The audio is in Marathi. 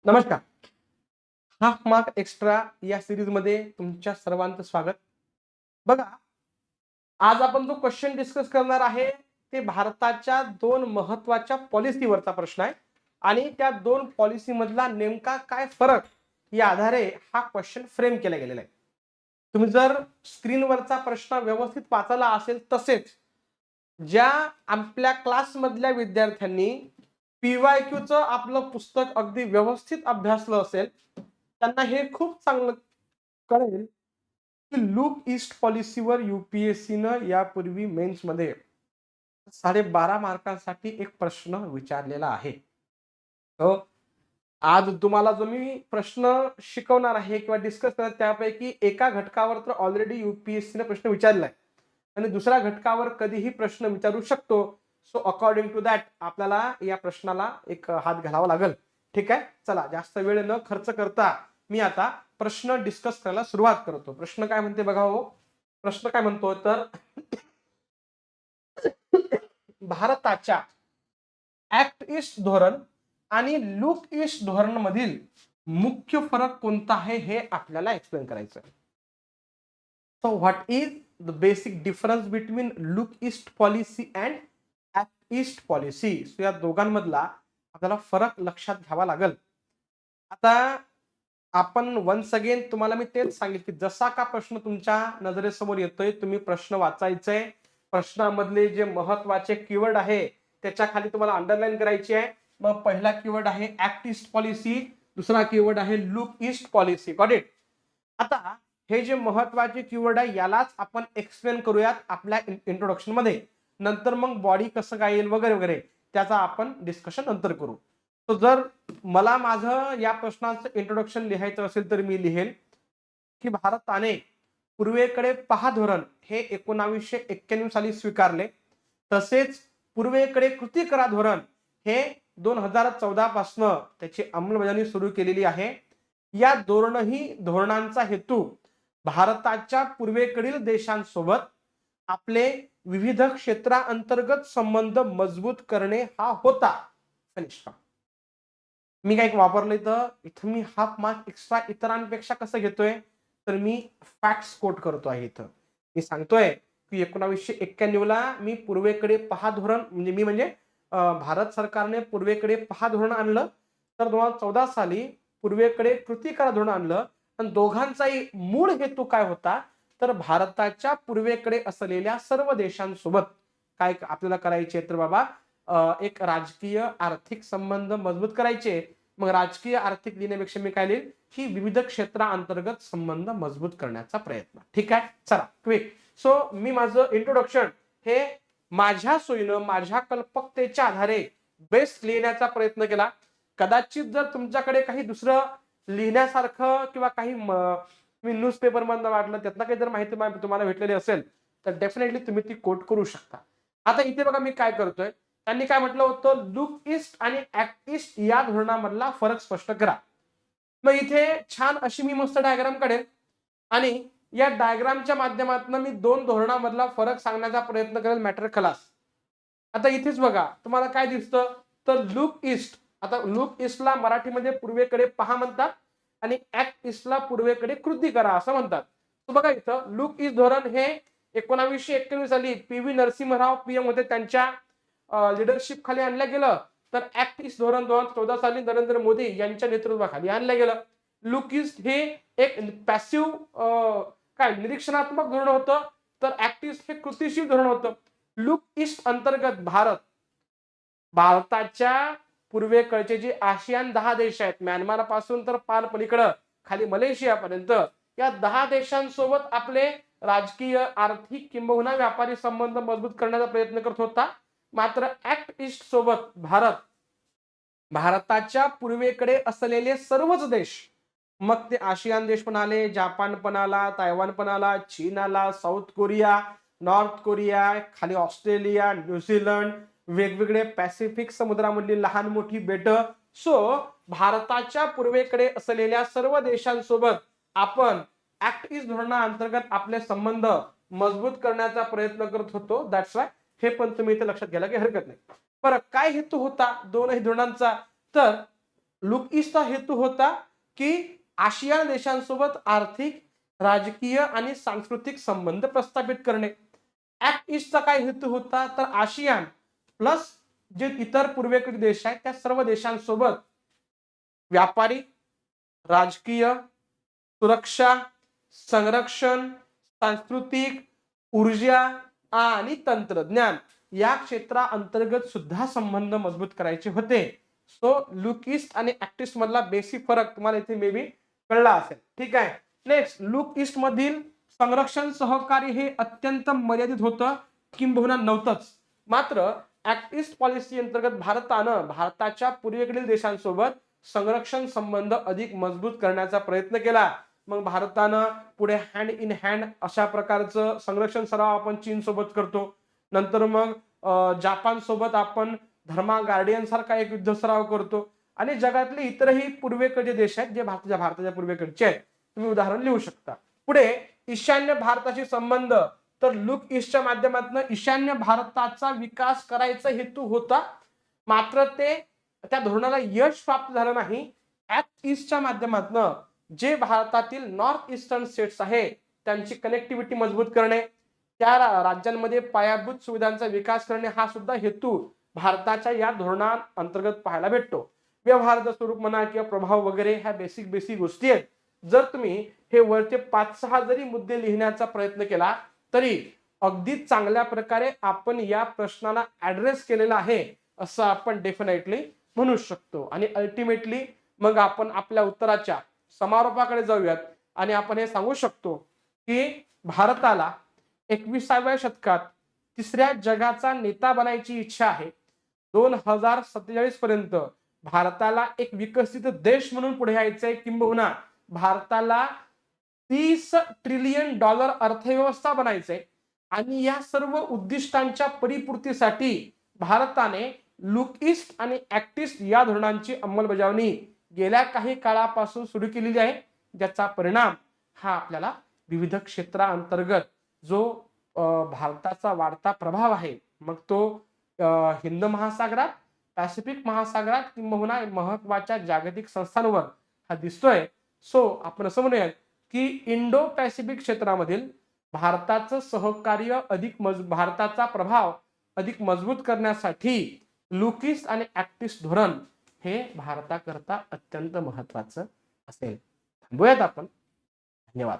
नमस्कार. हाफ मार्क एक्स्ट्रा या सीरीजमध्ये तुमच्या सर्वांचं स्वागत. बघा, आज आपण जो क्वेश्चन डिस्कस करणार आहे, ते भारताच्या 2 महत्त्वाच्या पॉलिसीवरचा प्रश्न आहे आणि त्या 2 पॉलिसीमधला नेमका काय फरक या आधारे हा क्वेश्चन फ्रेम केला गेलेला आहे. तुम्ही जर स्क्रीनवरचा प्रश्न व्यवस्थित वाचला असेल तसेच ज्या आपल्या क्लासमधल्या विद्यार्थ्यांनी पी-वाय-क्यूचं आपलं पुस्तक अगदी व्यवस्थित अभ्यासलं असेल, त्यांना हे खूप चांगलं कळेल, की लुक ईस्ट पॉलिसीवर यू-पी-एस-सीनं यापूर्वी मेन्समध्ये 12.5 मार्कांसाठी एक प्रश्न विचारलेला आहे. हो. आज तुम्हाला जो मी प्रश्न शिकवणार आहे किंवा डिस्कस करणार त्यापैकी एका घटकावर तर ऑलरेडी यू-पी-एस-सीनं प्रश्न विचारलेला आहे आणि दुसऱ्या घटकावर कधीही प्रश्न विचारू शकतो. सो अकॉर्डिंग टू दॅट आपल्याला या प्रश्नाला एक हात घालावा लागेल. ठीक आहे. चला, जास्त वेळ न खर्च करता मी आता प्रश्न डिस्कस करायला सुरुवात करतो. प्रश्न काय म्हणते बघा हो. प्रश्न काय म्हणतो तर भारताच्या ऍक्ट ईस्ट धोरण आणि लुक ईस्ट धोरणामधील मुख्य फरक कोणता आहे हे आपल्याला एक्सप्लेन करायचं आहे. So what is the basic difference between look east policy and act east policy. So या दोघांमधला आपल्याला फरक लक्षात घ्यावा लागेल. आता आपण वन्स अगेन तुम्हाला मी तेच सांगितलं, की जसा का प्रश्न तुमच्या नजरेसमोर येतोय, तुम्ही प्रश्न वाचायचे. प्रश्नामधले जे महत्वाचे कीवर्ड आहे त्याच्या खाली तुम्हाला अंडरलाईन करायची आहे. मग पहिला कीवर्ड आहे ऍक्ट ईस्ट पॉलिसी, दुसरा कीवर्ड आहे look east policy. Got it. आता हे जे महत्वाचे कीवर्ड आहे यालाच आपण एक्सप्लेन करूयात आपल्या इंट्रोडक्शन मध्ये. नंतर मग बॉडी कसं काय येईल वगैरे वगैरे त्याचा आपण डिस्कशन नंतर करू. तर जर मला माझं या प्रश्नाचं इंट्रोडक्शन लिहायचं असेल तर मी लिहेल, की भारताने पूर्वेकडे पहा धोरण हे 1991 साली स्वीकारले. तसेच पूर्वेकडे कृती करा धोरण हे 2014 पासून त्याची अंमलबजावणी सुरू केलेली आहे. या धोरणांचा हेतू भारताच्या पूर्वेकडील देशांसोबत आपले विविध क्षेत्रांतर्गत संबंध मजबूत करणे हा होता. कनिष्ठ मी काय वापरलंय तर इथं मी हाफ मार्क एक्स्ट्रा इतरांपेक्षा कसं घेतोय तर मी फॅक्ट्स कोट करतो आहे. इथं मी सांगतोय की 1991 ला मी पूर्वेकडे पहा धोरण म्हणजे भारत सरकारने पूर्वेकडे पहा धोरण आणलं. तर 2014 साली पूर्वेकडे कृती करा धोरण आणलं. आणि दोघांचाही मूळ हेतू काय होता तर भारताच्या पूर्वेकडे असलेल्या सर्व देशांसोबत काय आपल्याला करायचे तर बाबा एक राजकीय आर्थिक संबंध मजबूत करायचे. मग राजकीय आर्थिक लिहिण्यापेक्षा मी काय लिहिल की विविध क्षेत्रांतर्गत संबंध मजबूत करण्याचा प्रयत्न. ठीक आहे. चला क्विक. सो मी माझं इंट्रोडक्शन हे माझ्या सोयीनं माझ्या कल्पकतेच्या आधारे बेस्ट लिहिण्याचा प्रयत्न केला. कदाचित जर तुमच्याकडे काही दुसरं लिहिण्यासारखं किंवा काही मी न्यूजपेपर मधनं वाटलं त्यातनं काही जर माहिती तुम्हाला भेटलेली असेल तर डेफिनेटली तुम्ही ती कोट करू शकता. आता इथे बघा मी काय करतोय. त्यांनी काय म्हटलं होतं लुक ईस्ट आणि ऍक्ट ईस्ट या धोरणामधला फरक स्पष्ट करा. मग इथे छान अशी मी मस्त डायग्राम काढेल आणि या डायग्रामच्या माध्यमातून मी 2 धोरणामधला फरक सांगण्याचा प्रयत्न करेल. मॅटर खलास. आता इथेच बघा तुम्हाला काय दिसतं तर लुक ईस्ट. आता लुक ईस्टला मराठीमध्ये पूर्वेकडे पहा म्हणतात आणि ऍक्ट ईस्टला पूर्वेकडे कृती करा असं म्हणतात. तर बघा इथं लुक ईस्ट धोरण हे 1991 साली पी.व्ही. नरसिंहराव पीएम होते त्यांच्या लिडरशिप खाली आणलं गेलं. तर ऍक्ट ईस्ट धोरण 2014 साली नरेंद्र मोदी यांच्या नेतृत्वाखाली आणलं गेलं. लुक ईस्ट हे एक पॅसिव्ह काय निरीक्षणात्मक धोरण होतं. तर ऍक्ट ईस्ट हे कृतीशील धोरण होतं. लुक ईस्ट अंतर्गत भारताच्या पूर्वेकडचे जे आशियान 10 देश आहेत म्यानमार पासून तर पार पलीकडं खाली मलेशियापर्यंत या 10 देशांसोबत आपले राजकीय आर्थिक किंबहुना व्यापारी संबंध मजबूत करण्याचा प्रयत्न करत होता. मात्र ऍक्ट ईस्ट सोबत भारताच्या पूर्वेकडे असलेले सर्वच देश मग ते आशियान देश पण आले, जापान पण आला, तायवान पण आला, चीन आला, साऊथ कोरिया, नॉर्थ कोरिया, खाली ऑस्ट्रेलिया, न्यूझीलंड, वेगवेगळे पॅसिफिक समुद्रामधली लहान मोठी बेट. सो भारताच्या पूर्वेकडे असलेल्या सर्व देशांसोबत आपण ऍक्ट ईस्ट धोरणाअंतर्गत आपले संबंध मजबूत करण्याचा प्रयत्न करत होतो. दॅट्स वाय हे पण तुम्ही इथे लक्षात घ्यायला काही हरकत नाही. बरं काय हेतू होता दोनही धोरणांचा तर लुक ईस्टचा हेतू होता की आशियान देशांसोबत आर्थिक, राजकीय आणि सांस्कृतिक संबंध प्रस्थापित करणे. ऍक्ट ईस्टचा काय हेतू होता, तर आशियान प्लस जे इतर पूर्वेकडील देश आहेत त्या सर्व देशांसोबत व्यापारिक, राजकीय, सुरक्षा, संरक्षण, सांस्कृतिक, ऊर्जा आणि तंत्रज्ञान या क्षेत्राअंतर्गत सुद्धा संबंध मजबूत करायचे होते. सो लुक ईस्ट आणि ऍक्ट ईस्ट मधला बेसिक फरक तुम्हाला इथे मे बी कळला असेल. ठीक आहे. नेक्स्ट, लुक ईस्ट मधील संरक्षण सहकार्य हे अत्यंत मर्यादित होतं, किंबहुना नव्हतंच. मात्र ऍक्ट ईस्ट पॉलिसी अंतर्गत भारताच्या पूर्वेकडील देशांसोबत संरक्षण संबंध अधिक मजबूत करण्याचा प्रयत्न केला. मग भारतानं पुढे हँड इन हँड अशा प्रकारचं संरक्षण सराव आपण चीन सोबत करतो. नंतर मग जापान सोबत आपण धर्मा गार्डियन सारखा एक युद्ध सराव करतो. आणि जगातले इतरही पूर्वेकडचे देश आहेत जे भारताच्या पूर्वेकडचे आहेत, तुम्ही उदाहरण लिहू शकता. पुढे ईशान्य भारताशी संबंध, तर लुक ईस्टच्या माध्यमातून ईशान्य भारताचा विकास करायचा हेतू होता. मात्र त्या धोरणाला यश प्राप्त झालं नाही. ऍक्ट ईस्टच्या माध्यमातून जे भारतातील नॉर्थ ईस्टर्न स्टेट्स आहे त्यांची कनेक्टिव्हिटी मजबूत करणे, त्या राज्यांमध्ये पायाभूत सुविधांचा विकास करणे हा सुद्धा हेतू भारताच्या या धोरणाअंतर्गत पाहायला भेटतो. व्यवहाराचं स्वरूप म्हणा किंवा प्रभाव वगैरे ह्या बेसिक गोष्टी आहेत. जर तुम्ही हे वरचे 5-6 जरी मुद्दे लिहिण्याचा प्रयत्न केला तरी अगदी चांगल्या प्रकारे आपण या प्रश्नाला ऍड्रेस केलेला आहे असं आपण डेफिनेटली म्हणू शकतो. आणि अल्टिमेटली मग आपण आपल्या उत्तराच्या समारोपाकडे जाऊयात आणि आपण हे सांगू शकतो की भारताला 21व्या शतकात तिसऱ्या जगाचा नेता बनायची इच्छा आहे. 2047 पर्यंत भारताला एक विकसित देश म्हणून पुढे यायचंय, किंबहुना भारताला $30 ट्रिलियन अर्थव्यवस्था बनायचंय. आणि या सर्व उद्दिष्टांच्या परिपूर्तीसाठी भारताने लुक ईस्ट आणि ऍक्ट ईस्ट या धोरणांची अंमलबजावणी गेल्या काही काळापासून सुरू केलेली आहे, ज्याचा परिणाम हा आपल्याला विविध क्षेत्रांतर्गत जो भारताचा वाढता प्रभाव आहे, मग तो हिंद महासागरात, पॅसिफिक महासागरात किंबहुना महत्वाच्या जागतिक संस्थांवर हा दिसतोय. सो आपण असं म्हणूयात की इंडो पॅसिफिक क्षेत्रामधील भारताचं सहकार्य भारताचा प्रभाव अधिक मजबूत करण्यासाठी लुक ईस्ट आणि ऍक्ट ईस्ट धोरण हे भारताकरता अत्यंत महत्वाचं असेल. थांबूयात आपण. धन्यवाद.